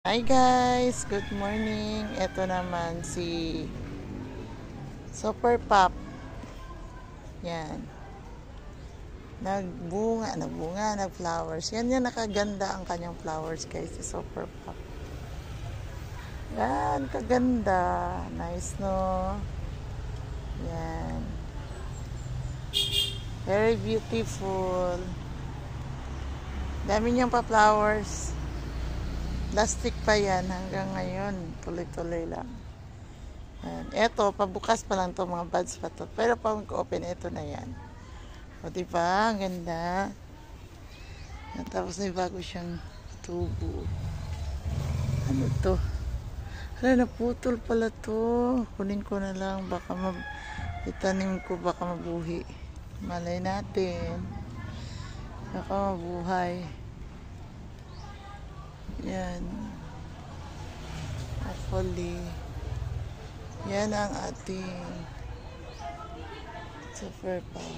Hi guys, good morning. Ito naman si Super Pop. Yan. Nag-flowers. Yan nakaganda ang kanyang flowers guys, si Super Pop. Yan, kaganda. Nice no. Yan. Very beautiful. Dami niyang pa-flowers. Plastic pa yan hanggang ngayon. Tuloy-tuloy lang. Ayan. Eto, pabukas pa lang to mga buds pa to. Pero pag mag-open, ito na yan. O diba? Ang ganda. Tapos may bago siyang tubo. Ano to? Hala, naputol pala to. Kunin ko na lang. Baka itanim ko, baka mabuhi. Malay natin. Baka mabuhay. Yan. Hopefully. Yan ang ating Super Pop.